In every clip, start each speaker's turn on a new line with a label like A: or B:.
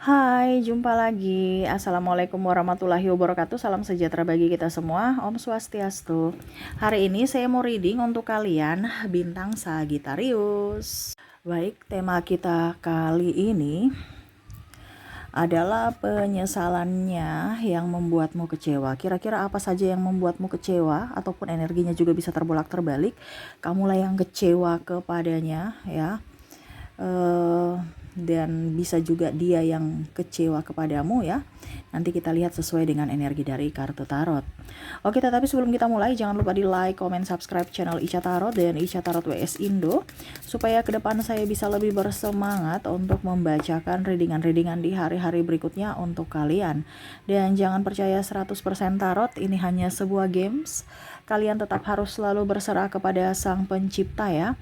A: Hai, jumpa lagi. Assalamualaikum warahmatullahi wabarakatuh. Salam sejahtera bagi kita semua. Om Swastiastu. Hari ini saya mau reading untuk kalian bintang Sagittarius. Baik, tema kita kali ini adalah penyesalannya yang membuatmu kecewa. Kira-kira apa saja yang membuatmu kecewa ataupun energinya juga bisa terbolak-terbalik. Kamulah yang kecewa kepadanya ya. Dan bisa juga dia yang kecewa kepadamu ya. Nanti kita lihat sesuai dengan energi dari kartu tarot. Oke, tetapi sebelum kita mulai jangan lupa di like, comment, subscribe channel Ica Tarot dan Ica Tarot WS Indo supaya ke depan saya bisa lebih bersemangat untuk membacakan readingan-readingan di hari-hari berikutnya untuk kalian. Dan jangan percaya 100% tarot, ini hanya sebuah games. Kalian tetap harus selalu berserah kepada Sang Pencipta ya.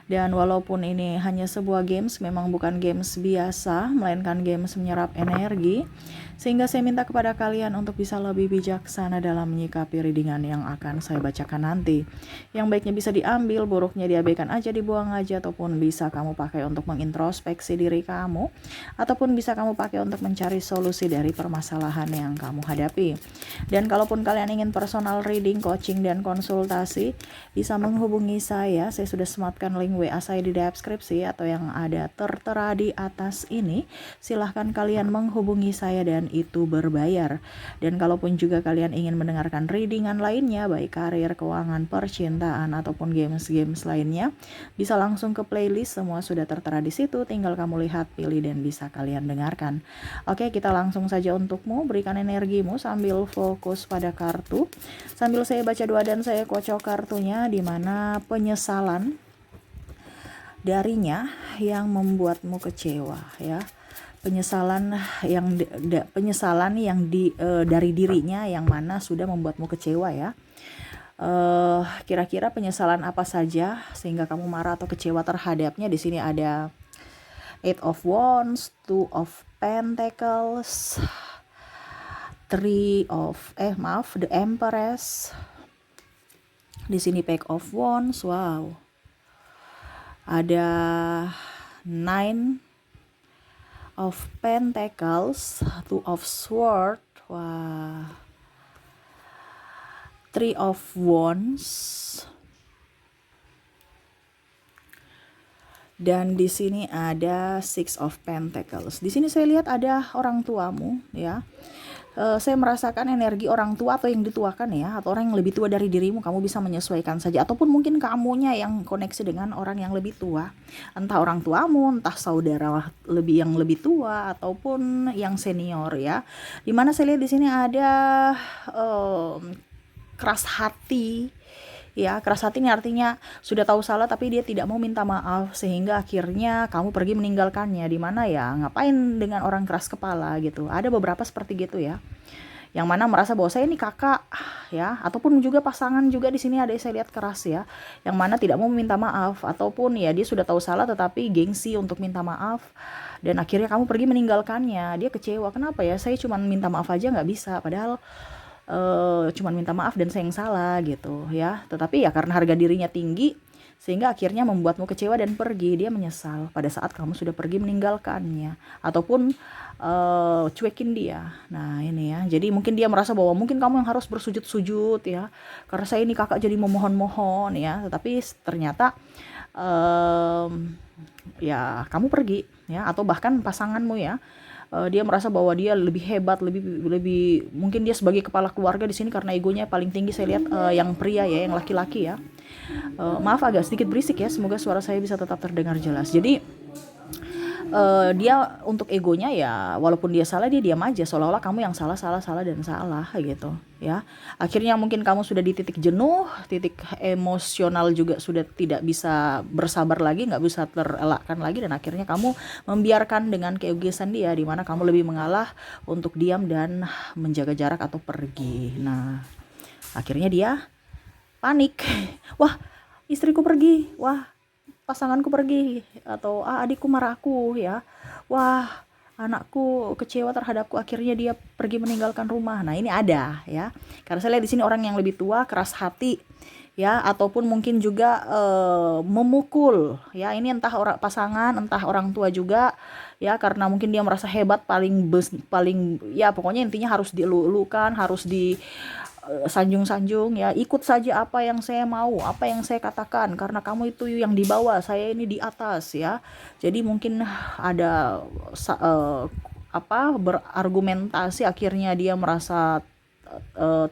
A: Dan walaupun ini hanya sebuah games, memang bukan games biasa, melainkan games menyerap energi. Sehingga saya minta kepada kalian untuk bisa lebih bijaksana dalam menyikapi readingan yang akan saya bacakan nanti. Yang baiknya bisa diambil, buruknya diabaikan aja, dibuang aja, ataupun bisa kamu pakai untuk mengintrospeksi diri kamu, ataupun bisa kamu pakai untuk mencari solusi dari permasalahan yang kamu hadapi. Dan kalaupun kalian ingin personal reading, coaching, dan konsultasi, bisa menghubungi saya sudah sematkan link WA saya di deskripsi atau yang ada tertera di atas ini. Silahkan kalian menghubungi saya dan itu berbayar. Dan kalaupun juga kalian ingin mendengarkan readingan lainnya, baik karir, keuangan, percintaan, ataupun games-games lainnya, bisa langsung ke playlist, semua sudah tertera di situ, tinggal kamu lihat, pilih, dan bisa kalian dengarkan. Oke, kita langsung saja untukmu, berikan energimu sambil fokus pada kartu. Sambil saya baca doa dan saya kocok kartunya, di mana penyesalan darinya yang membuatmu kecewa ya. Penyesalan yang dari dirinya yang mana sudah membuatmu kecewa ya. Kira-kira penyesalan apa saja sehingga kamu marah atau kecewa terhadapnya? Di sini ada Eight of Wands, Two of Pentacles, The Empress. Di sini Page of Wands, wow. Ada Nine of Pentacles, Two of Swords, wah. Three of Wands. Dan di sini ada Six of Pentacles. Di sini saya lihat ada orang tuamu ya. Saya merasakan energi orang tua atau yang dituakan ya, atau orang yang lebih tua dari dirimu. Kamu bisa menyesuaikan saja, ataupun mungkin kamunya yang koneksi dengan orang yang lebih tua, entah orang tuamu, entah saudara yang lebih tua, ataupun yang senior ya. Dimana saya lihat di sini ada keras hati ya. Keras hati ini artinya sudah tahu salah tapi dia tidak mau minta maaf, sehingga akhirnya kamu pergi meninggalkannya. Dimana ya, ngapain dengan orang keras kepala gitu. Ada beberapa seperti gitu ya, yang mana merasa bahwa saya ini kakak ya, ataupun juga pasangan juga di sini ada saya lihat keras ya, yang mana tidak mau minta maaf, ataupun ya dia sudah tahu salah tetapi gengsi untuk minta maaf, dan akhirnya kamu pergi meninggalkannya. Dia kecewa, kenapa ya, saya cuma minta maaf aja nggak bisa, padahal cuman minta maaf dan saya yang salah gitu ya. Tetapi ya karena harga dirinya tinggi sehingga akhirnya membuatmu kecewa dan pergi. Dia menyesal pada saat kamu sudah pergi meninggalkannya, ataupun cuekin dia. Nah ini ya, jadi mungkin dia merasa bahwa mungkin kamu yang harus bersujud-sujud ya, karena saya ini kakak jadi memohon-mohon ya. Tetapi ternyata ya kamu pergi ya, atau bahkan pasanganmu ya, dia merasa bahwa dia lebih hebat, lebih mungkin dia sebagai kepala keluarga di sini, karena egonya paling tinggi saya lihat, yang pria ya, yang laki-laki ya. Maaf agak sedikit berisik ya, semoga suara saya bisa tetap terdengar jelas. Jadi dia untuk egonya ya, walaupun dia salah dia diam aja, seolah-olah kamu yang salah gitu ya. Akhirnya mungkin kamu sudah di titik jenuh, titik emosional juga sudah tidak bisa bersabar lagi, nggak bisa terelakkan lagi, dan akhirnya kamu membiarkan dengan keegoisan dia, dimana kamu lebih mengalah untuk diam dan menjaga jarak atau pergi. Nah akhirnya dia panik. Wah, istriku pergi, wah pasanganku pergi, atau adikku marahku ya, wah anakku kecewa terhadapku, akhirnya dia pergi meninggalkan rumah. Nah ini ada ya, karena saya lihat di sini orang yang lebih tua, keras hati ya, ataupun mungkin juga memukul ya, ini entah orang pasangan entah orang tua juga ya, karena mungkin dia merasa hebat, paling ya, pokoknya intinya harus dilulukan, harus di sanjung-sanjung ya, ikut saja apa yang saya mau, apa yang saya katakan, karena kamu itu yang di bawah, saya ini di atas ya. Jadi mungkin ada berargumentasi, akhirnya dia merasa eh,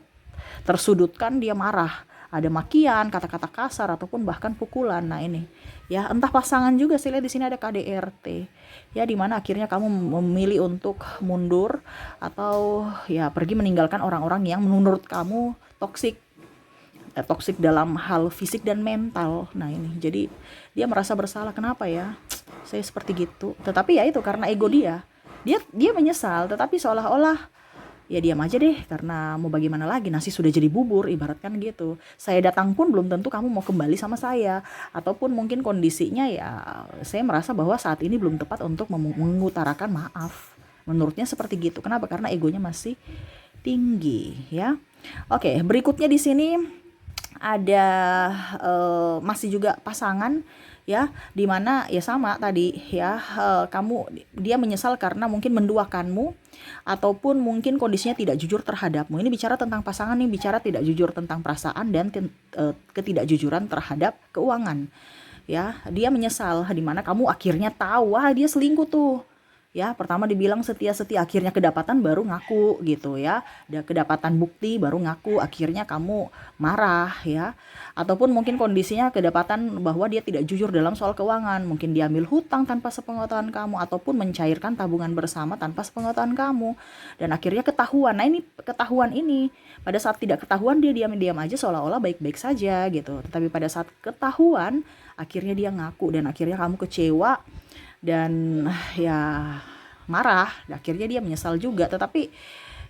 A: tersudutkan, dia marah, ada makian, kata-kata kasar ataupun bahkan pukulan. Nah ini ya, entah pasangan juga, saya lihat di sini ada KDRT ya, dimana akhirnya kamu memilih untuk mundur atau ya pergi meninggalkan orang-orang yang menurut kamu toksik, toksik dalam hal fisik dan mental. Nah ini jadi dia merasa bersalah, kenapa ya saya seperti gitu, tetapi ya itu karena ego dia menyesal, tetapi seolah-olah ya diam aja deh, karena mau bagaimana lagi, nasi sudah jadi bubur, ibaratkan gitu. Saya datang pun belum tentu kamu mau kembali sama saya, ataupun mungkin kondisinya ya saya merasa bahwa saat ini belum tepat untuk mengutarakan maaf. Menurutnya seperti gitu. Kenapa? Karena egonya masih tinggi ya. Oke, berikutnya di sini ada masih juga pasangan ya, dimana ya sama tadi ya, dia menyesal karena mungkin menduakanmu, ataupun mungkin kondisinya tidak jujur terhadapmu. Ini bicara tentang pasangan nih, bicara tidak jujur tentang perasaan dan ketidakjujuran terhadap keuangan ya. Dia menyesal dimana kamu akhirnya tahu, wah dia selingkuh tuh ya. Pertama dibilang setia-setia, akhirnya kedapatan baru ngaku gitu ya, ada kedapatan bukti baru ngaku, akhirnya kamu marah ya. Ataupun mungkin kondisinya kedapatan bahwa dia tidak jujur dalam soal keuangan, mungkin dia ambil hutang tanpa sepengetahuan kamu, ataupun mencairkan tabungan bersama tanpa sepengetahuan kamu, dan akhirnya ketahuan. Nah ini ketahuan ini, pada saat tidak ketahuan dia diam-diam aja seolah-olah baik-baik saja gitu, tetapi pada saat ketahuan akhirnya dia ngaku, dan akhirnya kamu kecewa dan ya marah, akhirnya dia menyesal juga, tetapi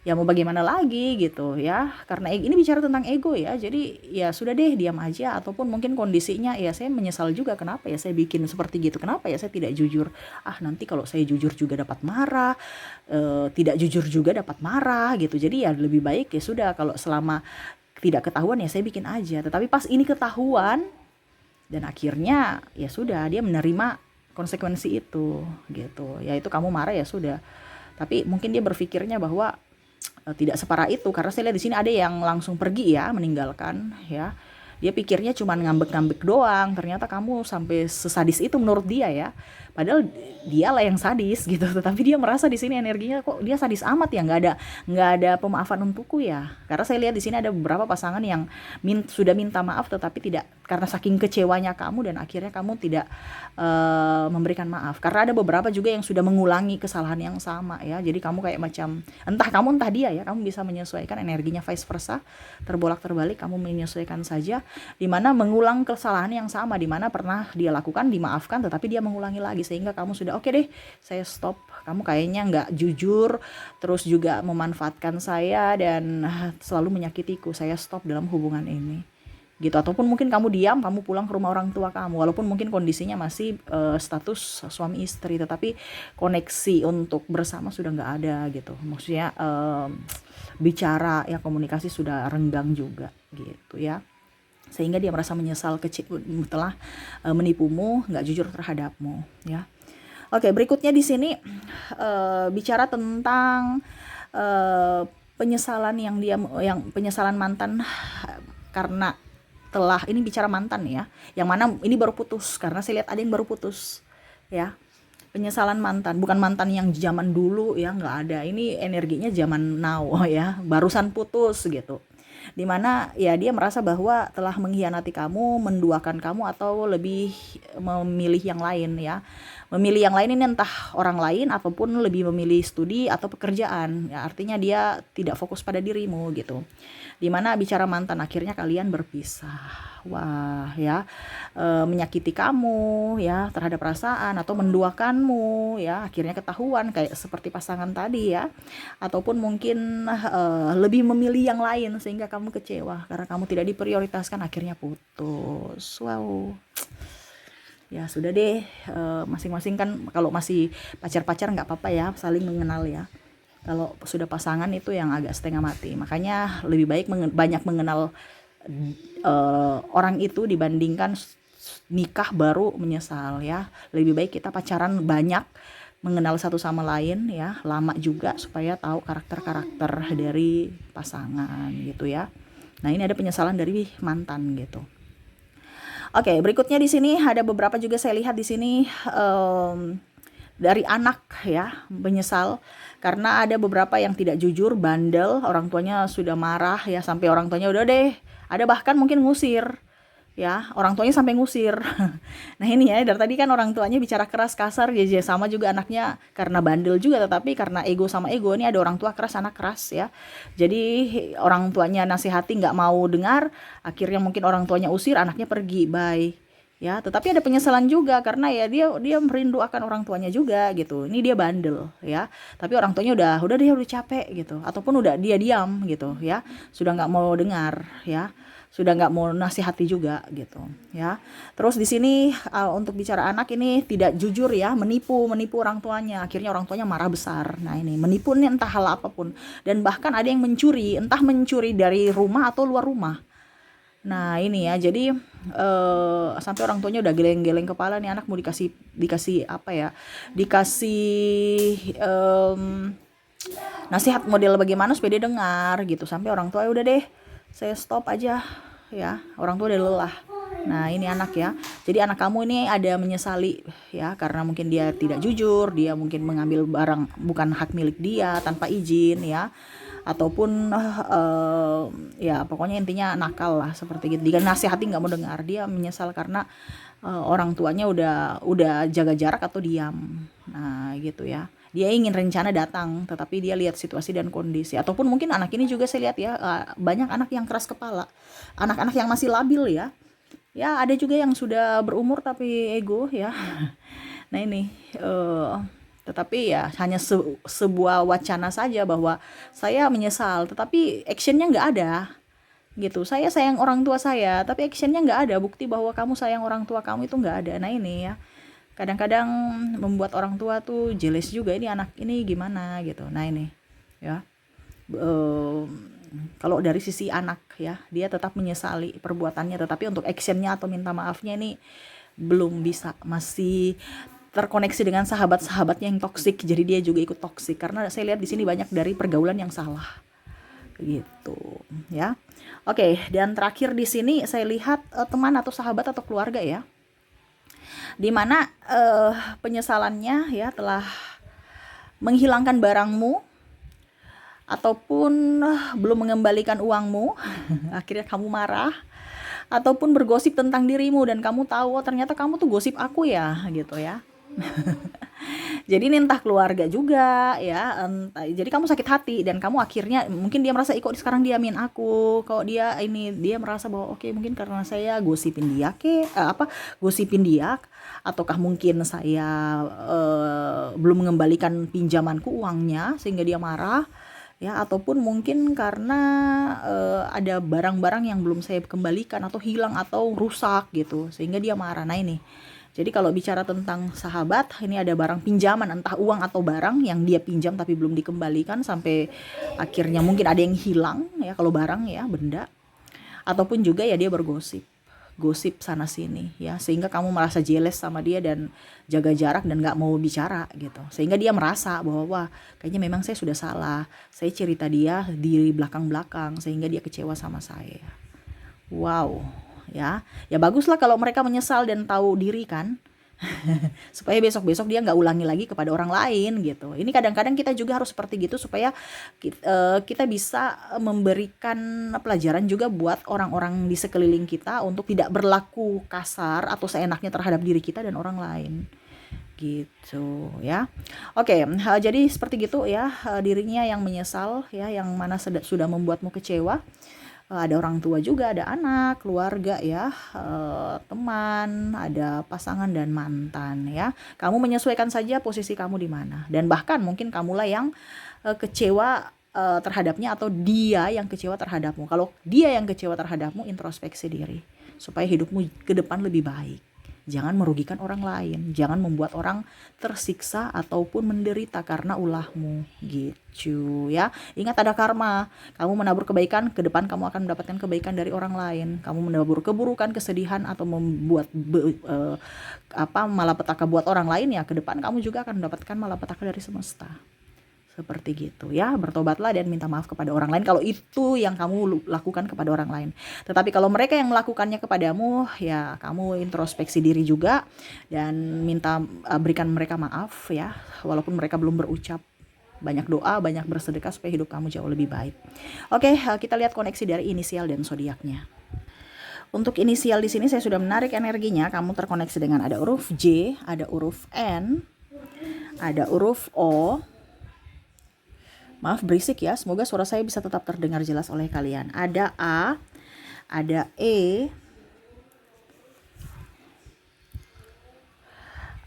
A: ya mau bagaimana lagi gitu ya, karena ini bicara tentang ego ya, jadi ya sudah deh diam aja. Ataupun mungkin kondisinya ya saya menyesal juga, kenapa ya saya bikin seperti gitu, kenapa ya saya tidak jujur, nanti kalau saya jujur juga dapat marah, tidak jujur juga dapat marah gitu, jadi ya lebih baik ya sudah, kalau selama tidak ketahuan ya saya bikin aja. Tetapi pas ini ketahuan, dan akhirnya ya sudah dia menerima konsekuensi itu gitu, yaitu kamu marah ya sudah. Tapi mungkin dia berpikirnya bahwa tidak separah itu, karena saya lihat di sini ada yang langsung pergi ya, meninggalkan ya. Dia pikirnya cuma ngambek-ngambek doang, ternyata kamu sampai sesadis itu menurut dia ya. Padahal dia lah yang sadis gitu, tetapi dia merasa di sini energinya kok dia sadis amat ya, nggak ada pemaafan untukku ya. Karena saya lihat di sini ada beberapa pasangan yang sudah minta maaf, tetapi tidak, karena saking kecewanya kamu, dan akhirnya kamu tidak memberikan maaf. Karena ada beberapa juga yang sudah mengulangi kesalahan yang sama ya. Jadi kamu kayak macam entah kamu entah dia ya, kamu bisa menyesuaikan energinya, vice versa, terbolak-terbalik, kamu menyesuaikan saja, dimana mengulang kesalahan yang sama, dimana pernah dia lakukan dimaafkan, tetapi dia mengulangi lagi, sehingga kamu sudah oke deh, saya stop, kamu kayaknya nggak jujur, terus juga memanfaatkan saya dan selalu menyakitiku, saya stop dalam hubungan ini gitu. Ataupun mungkin kamu diam, kamu pulang ke rumah orang tua kamu, walaupun mungkin kondisinya masih status suami istri, tetapi koneksi untuk bersama sudah nggak ada gitu, maksudnya bicara ya, komunikasi sudah renggang juga gitu ya, sehingga dia merasa menyesal telah menipumu, nggak jujur terhadapmu ya. Oke, berikutnya di sini bicara tentang penyesalan yang penyesalan mantan, karena telah, ini bicara mantan ya, yang mana ini baru putus, karena saya lihat ada yang baru putus ya. Penyesalan mantan, bukan mantan yang zaman dulu ya, nggak ada, ini energinya zaman now ya, barusan putus gitu, dimana ya dia merasa bahwa telah mengkhianati kamu, menduakan kamu, atau lebih memilih yang lain ya. Memilih yang lain ini entah orang lain, ataupun lebih memilih studi atau pekerjaan ya, artinya dia tidak fokus pada dirimu gitu. Dimana bicara mantan, akhirnya kalian berpisah. Wah ya, menyakiti kamu ya terhadap perasaan, atau menduakanmu ya, akhirnya ketahuan kayak seperti pasangan tadi ya. Ataupun mungkin lebih memilih yang lain, sehingga kamu kecewa karena kamu tidak diprioritaskan, akhirnya putus. Wow ya sudah deh, masing-masing kan kalau masih pacar-pacar nggak apa-apa ya, saling mengenal ya. Kalau sudah pasangan itu yang agak setengah mati, makanya lebih baik banyak mengenal orang itu dibandingkan nikah baru menyesal ya. Lebih baik kita pacaran banyak, mengenal satu sama lain ya, lama juga, supaya tahu karakter-karakter dari pasangan gitu ya. Nah, ini ada penyesalan dari mantan gitu. Oke, berikutnya di sini ada beberapa juga saya lihat di sini dari anak ya, menyesal karena ada beberapa yang tidak jujur, bandel, orang tuanya sudah marah ya, sampai orang tuanya udah deh, ada bahkan mungkin ngusir ya, orang tuanya sampai ngusir. Nah, ini ya, dari tadi kan orang tuanya bicara keras, kasar, ya sama juga anaknya karena bandel juga, tetapi karena ego sama ego, ini ada orang tua keras, anak keras ya. Jadi orang tuanya nasihati nggak mau dengar, akhirnya mungkin orang tuanya usir, anaknya pergi, bye. Ya, tetapi ada penyesalan juga karena ya dia merindu akan orang tuanya juga gitu. Ini dia bandel ya. Tapi orang tuanya udah dia udah capek gitu, ataupun udah dia diam gitu ya. Sudah nggak mau dengar ya. Sudah nggak mau nasihati juga gitu ya. Terus di sini untuk bicara anak ini tidak jujur ya, menipu orang tuanya, akhirnya orang tuanya marah besar. Nah, ini menipu nih entah hal apapun, dan bahkan ada yang mencuri, entah mencuri dari rumah atau luar rumah. Nah, ini ya, jadi sampai orang tuanya udah geleng-geleng kepala nih, anak mau dikasih apa ya, dikasih nasihat model bagaimana supaya dia dengar gitu, sampai orang tua udah deh, saya stop aja ya, orang tua udah lelah. Nah, ini anak ya, jadi anak kamu ini ada menyesali ya, karena mungkin dia tidak jujur, dia mungkin mengambil barang bukan hak milik dia tanpa izin ya, ataupun ya pokoknya intinya nakal lah seperti gitu. Dia nasihati nggak mau dengar, dia menyesal karena orang tuanya udah jaga jarak atau diam. Nah, gitu ya, dia ingin rencana datang, tetapi dia lihat situasi dan kondisi. Ataupun mungkin anak ini juga saya lihat ya, banyak anak yang keras kepala, anak-anak yang masih labil ya. Ya, ada juga yang sudah berumur tapi ego ya. Nah, ini tetapi ya hanya sebuah wacana saja bahwa saya menyesal, tetapi actionnya nggak ada gitu. Saya sayang orang tua saya, tapi actionnya nggak ada, bukti bahwa kamu sayang orang tua kamu itu nggak ada. Nah, ini ya, kadang-kadang membuat orang tua tuh jealous juga, ini anak ini gimana gitu. Nah, ini ya, kalau dari sisi anak ya, dia tetap menyesali perbuatannya, tetapi untuk actionnya atau minta maafnya ini belum bisa, masih terkoneksi dengan sahabat-sahabatnya yang toksik, jadi dia juga ikut toksik, karena saya lihat di sini banyak dari pergaulan yang salah gitu ya. Oke, dan terakhir di sini saya lihat teman atau sahabat atau keluarga ya, dimana penyesalannya ya telah menghilangkan barangmu ataupun belum mengembalikan uangmu. Akhirnya kamu marah, ataupun bergosip tentang dirimu dan kamu tahu, oh ternyata kamu tuh gosip aku ya gitu ya. Jadi ini entah keluarga juga ya, entah, jadi kamu sakit hati dan kamu akhirnya mungkin dia merasa kok sekarang diamin aku, kok dia ini, dia merasa bahwa oke, mungkin karena saya gosipin dia gosipin dia, ataukah mungkin saya belum mengembalikan pinjamanku uangnya sehingga dia marah ya, ataupun mungkin karena ada barang-barang yang belum saya kembalikan atau hilang atau rusak gitu sehingga dia marah. Nah, ini jadi kalau bicara tentang sahabat, ini ada barang pinjaman, entah uang atau barang yang dia pinjam tapi belum dikembalikan, sampai akhirnya mungkin ada yang hilang ya kalau barang ya, benda, ataupun juga ya dia bergosip, gosip sana sini ya, sehingga kamu merasa jealous sama dia dan jaga jarak dan nggak mau bicara gitu, sehingga dia merasa bahwa wah, kayaknya memang saya sudah salah, saya cerita dia di belakang-belakang sehingga dia kecewa sama saya. Wow ya, ya baguslah kalau mereka menyesal dan tahu diri kan. Supaya besok-besok dia nggak ulangi lagi kepada orang lain gitu. Ini kadang-kadang kita juga harus seperti gitu supaya kita bisa memberikan pelajaran juga buat orang-orang di sekeliling kita untuk tidak berlaku kasar atau seenaknya terhadap diri kita dan orang lain gitu ya. Oke, jadi seperti gitu ya, dirinya yang menyesal ya, yang mana sudah membuatmu kecewa. Ada orang tua juga, ada anak, keluarga ya, teman, ada pasangan dan mantan ya. Kamu menyesuaikan saja posisi kamu di mana, dan bahkan mungkin kamulah yang kecewa terhadapnya atau dia yang kecewa terhadapmu. Kalau dia yang kecewa terhadapmu, introspeksi diri supaya hidupmu ke depan lebih baik Jangan merugikan orang lain, jangan membuat orang tersiksa ataupun menderita karena ulahmu gitu ya. Ingat ada karma. Kamu menabur kebaikan, ke depan kamu akan mendapatkan kebaikan dari orang lain. Kamu menabur keburukan, kesedihan atau membuat malapetaka buat orang lain, ya ke depan kamu juga akan mendapatkan malapetaka dari semesta. Seperti gitu ya, bertobatlah dan minta maaf kepada orang lain kalau itu yang kamu lakukan kepada orang lain. Tetapi kalau mereka yang melakukannya kepadamu, ya kamu introspeksi diri juga dan berikan mereka maaf ya, walaupun mereka belum berucap. Banyak doa, banyak bersedekah supaya hidup kamu jauh lebih baik. Oke, kita lihat koneksi dari inisial dan zodiaknya. Untuk inisial di sini saya sudah menarik energinya, kamu terkoneksi dengan ada huruf J, ada huruf N, ada huruf O. Maaf berisik ya, semoga suara saya bisa tetap terdengar jelas oleh kalian. Ada A, ada E,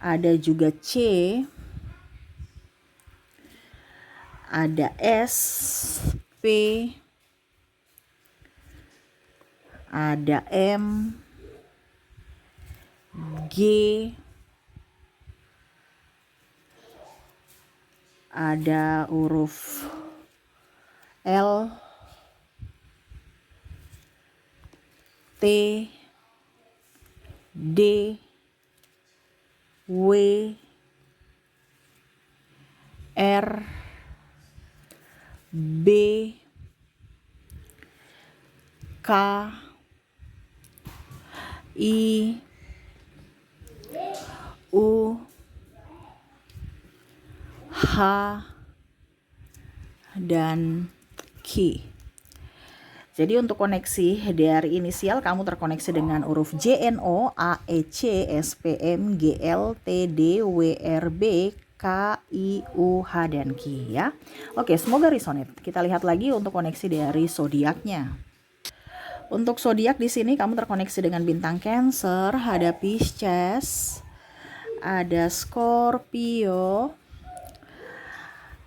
A: ada juga C, ada S, P, ada M, G, ada huruf L, T, D, W, R, B, K, I, U, H, dan Q. Jadi untuk koneksi dari inisial, kamu terkoneksi dengan huruf J, N, O, A, E, C, S, P, M, G, L, T, D, W, R, B, K, I, U, H, dan Q ya. Oke, semoga resonate. Kita lihat lagi untuk koneksi dari zodiaknya. Untuk zodiak di sini kamu terkoneksi dengan bintang Cancer, ada Pisces, ada Scorpio,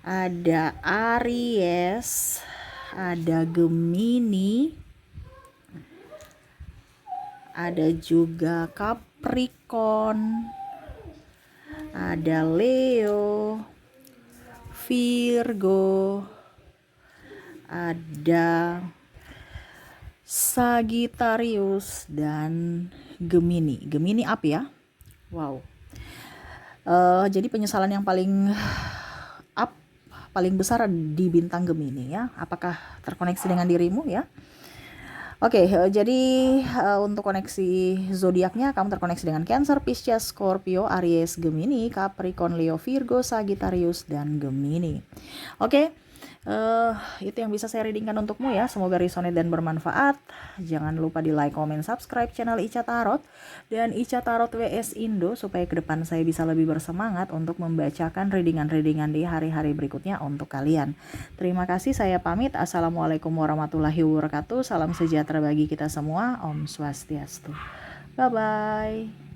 A: ada Aries, ada Gemini, ada juga Capricorn, ada Leo, Virgo, ada Sagittarius, dan Gemini. Gemini up ya. Wow. Jadi penyesalan yang paling up, paling besar di bintang Gemini ya. Apakah terkoneksi dengan dirimu ya? Oke, jadi untuk koneksi zodiaknya kamu terkoneksi dengan Cancer, Pisces, Scorpio, Aries, Gemini, Capricorn, Leo, Virgo, Sagittarius, dan Gemini. Oke, itu yang bisa saya readingkan untukmu ya. Semoga resonate dan bermanfaat. Jangan lupa di like, comment, subscribe channel Ica Tarot dan Ica Tarot WS Indo supaya ke depan saya bisa lebih bersemangat untuk membacakan readingan-readingan di hari-hari berikutnya untuk kalian. Terima kasih, saya pamit. Assalamualaikum warahmatullahi wabarakatuh. Salam sejahtera bagi kita semua. Om Swastiastu. Bye-bye.